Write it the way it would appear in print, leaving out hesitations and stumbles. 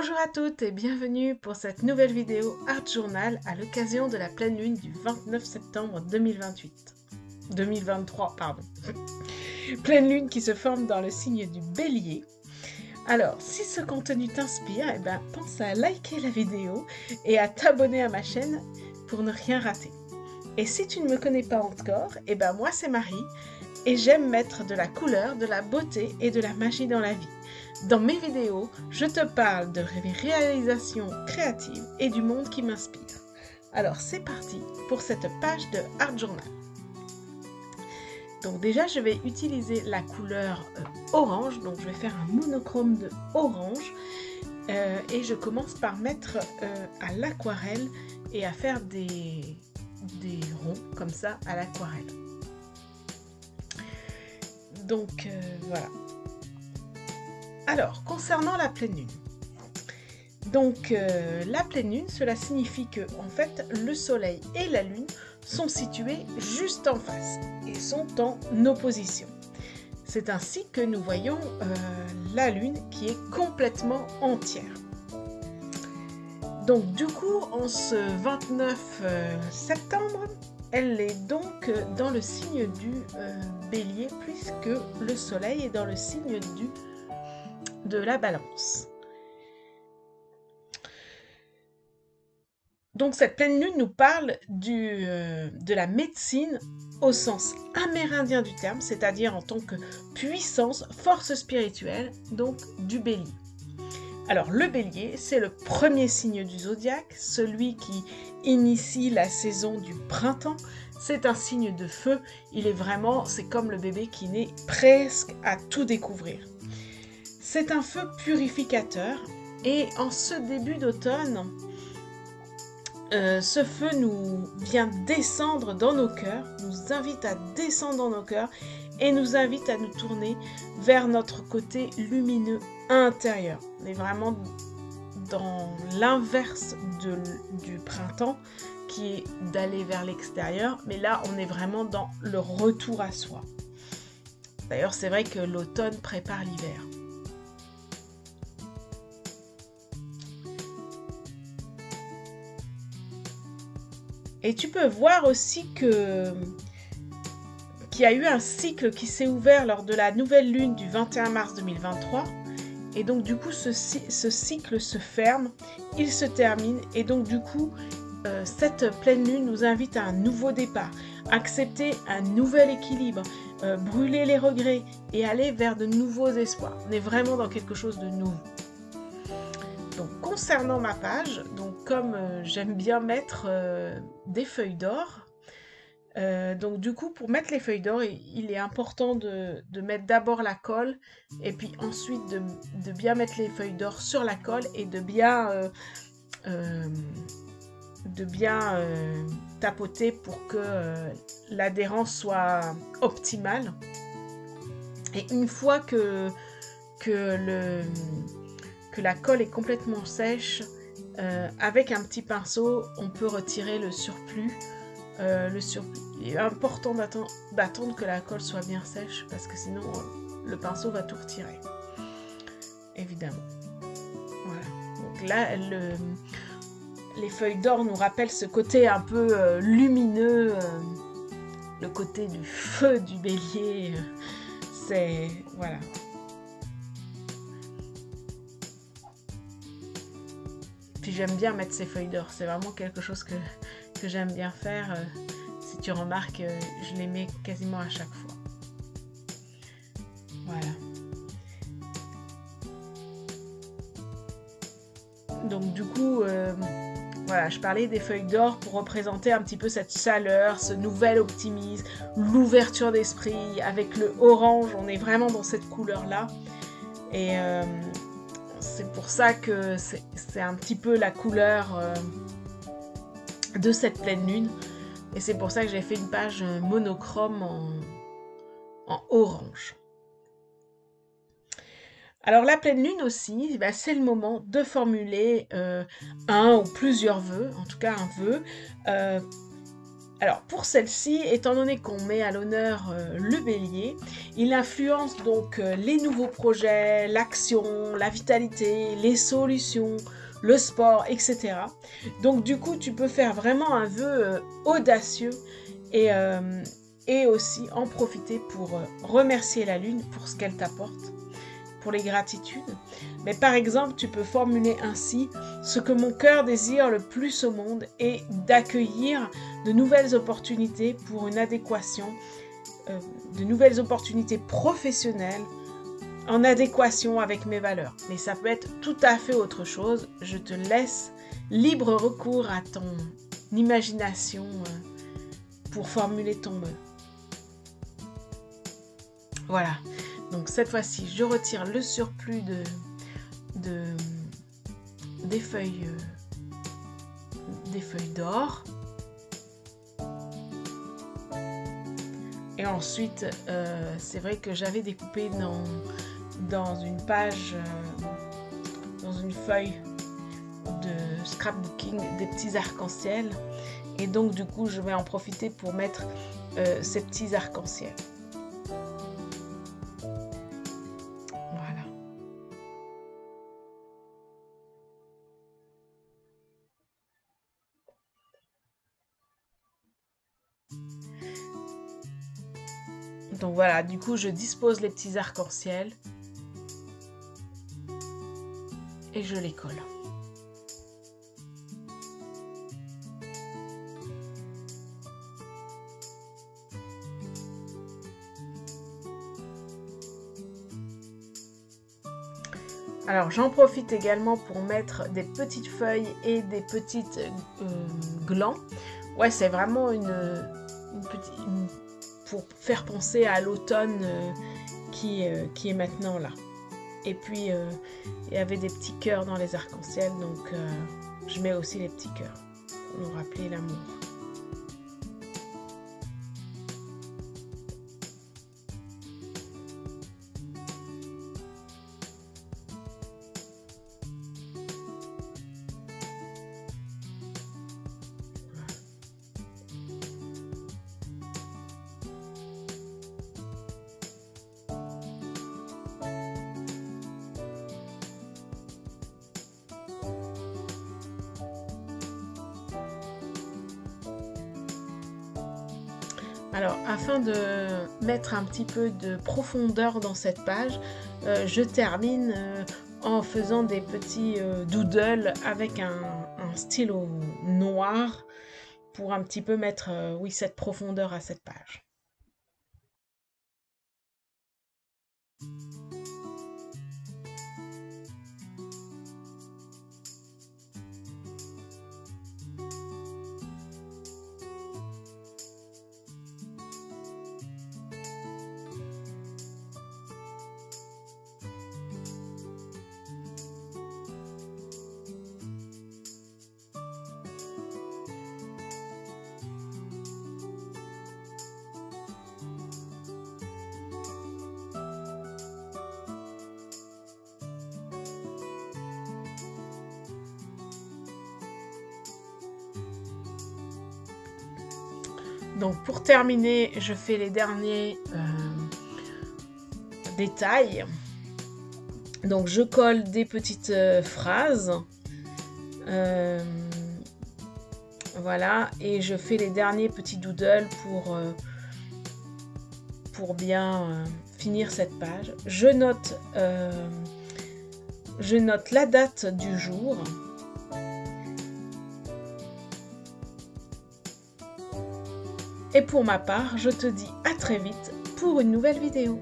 Bonjour à toutes et bienvenue pour cette nouvelle vidéo Art Journal à l'occasion de la pleine lune du 29 septembre 2023, pardon. Pleine lune qui se forme dans le signe du Bélier. Alors, si ce contenu t'inspire, pense à liker la vidéo et à t'abonner à ma chaîne pour ne rien rater. Et si tu ne me connais pas encore, moi c'est Marie et j'aime mettre de la couleur, de la beauté et de la magie dans la vie. Dans mes vidéos, je te parle de mes réalisations créatives et du monde qui m'inspire. Alors c'est parti pour cette page de Art Journal. Donc déjà, je vais utiliser la couleur orange, donc je vais faire un monochrome de orange et je commence par mettre à l'aquarelle et à faire des ronds comme ça à l'aquarelle. Donc voilà. Alors, concernant la pleine lune. Donc, la pleine lune, cela signifie que, en fait, le soleil et la lune sont situés juste en face et sont en opposition. C'est ainsi que nous voyons la lune qui est complètement entière. Donc, du coup, en ce 29 septembre, elle est donc dans le signe du Bélier, puisque le soleil est dans le signe de la Balance. Donc cette pleine lune nous parle de la médecine au sens amérindien du terme, c'est-à-dire en tant que puissance, force spirituelle, donc du Bélier. Alors le Bélier, c'est le premier signe du zodiaque, celui qui initie la saison du printemps. C'est un signe de feu, c'est comme le bébé qui naît presque à tout découvrir. C'est un feu purificateur et en ce début d'automne, ce feu nous vient descendre dans nos cœurs, nous invite à descendre dans nos cœurs et nous invite à nous tourner vers notre côté lumineux intérieur. On est vraiment dans l'inverse du printemps qui est d'aller vers l'extérieur, mais là on est vraiment dans le retour à soi. D'ailleurs c'est vrai que l'automne prépare l'hiver. Et tu peux voir aussi qu'il y a eu un cycle qui s'est ouvert lors de la nouvelle lune du 21 mars 2023. Et donc du coup, ce cycle se ferme, il se termine. Et donc du coup, cette pleine lune nous invite à un nouveau départ, accepter un nouvel équilibre, brûler les regrets et aller vers de nouveaux espoirs. On est vraiment dans quelque chose de nouveau. Donc, concernant ma page, donc comme j'aime bien mettre des feuilles d'or, donc du coup pour mettre les feuilles d'or, il est important de mettre d'abord la colle et puis ensuite de bien mettre les feuilles d'or sur la colle et de bien tapoter pour que l'adhérence soit optimale. Et une fois que la colle est complètement sèche, avec un petit pinceau, on peut retirer le surplus. Il est important d'attendre que la colle soit bien sèche parce que sinon le pinceau va tout retirer. Évidemment. Voilà. Donc là, les feuilles d'or nous rappellent ce côté un peu lumineux, le côté du feu du Bélier. Voilà. Puis j'aime bien mettre ces feuilles d'or, c'est vraiment quelque chose que j'aime bien faire. Si tu remarques, je les mets quasiment à chaque fois. Voilà. Donc du coup, voilà, je parlais des feuilles d'or pour représenter un petit peu cette chaleur, ce nouvel optimisme, l'ouverture d'esprit. Avec le orange, on est vraiment dans cette couleur-là. Et c'est pour ça que c'est un petit peu la couleur de cette pleine lune. Et c'est pour ça que j'ai fait une page monochrome en orange. Alors la pleine lune aussi, c'est le moment de formuler un ou plusieurs vœux, en tout cas un vœu, Alors pour celle-ci, étant donné qu'on met à l'honneur le bélier, il influence donc les nouveaux projets, l'action, la vitalité, les solutions, le sport, etc. Donc du coup, tu peux faire vraiment un vœu audacieux et aussi en profiter pour remercier la lune pour ce qu'elle t'apporte, pour les gratitudes. Mais par exemple, tu peux formuler ainsi: ce que mon cœur désire le plus au monde est d'accueillir de nouvelles opportunités pour une adéquation, de nouvelles opportunités professionnelles en adéquation avec mes valeurs. Mais ça peut être tout à fait autre chose. Je te laisse libre recours à ton imagination pour formuler ton vœu. Voilà. Donc cette fois-ci, je retire le surplus des feuilles d'or. Et ensuite, c'est vrai que j'avais découpé dans une page, dans une feuille de scrapbooking, des petits arcs-en-ciel. Et donc du coup, je vais en profiter pour mettre ces petits arcs-en-ciel. Voilà. Donc voilà, du coup, je dispose les petits arcs-en-ciel et je les colle. Alors j'en profite également pour mettre des petites feuilles et des petites glands. Ouais, c'est vraiment pour faire penser à l'automne qui est maintenant là. Et puis il y avait des petits cœurs dans les arcs-en-ciel, donc je mets aussi les petits cœurs pour nous rappeler l'amour. Alors, afin de mettre un petit peu de profondeur dans cette page, je termine en faisant des petits doodles avec un stylo noir pour un petit peu mettre oui, cette profondeur à cette page. Donc pour terminer, je fais les derniers détails. Donc je colle des petites phrases. Voilà, et je fais les derniers petits doodles pour bien finir cette page. Je note la date du jour. Et pour ma part, je te dis à très vite pour une nouvelle vidéo.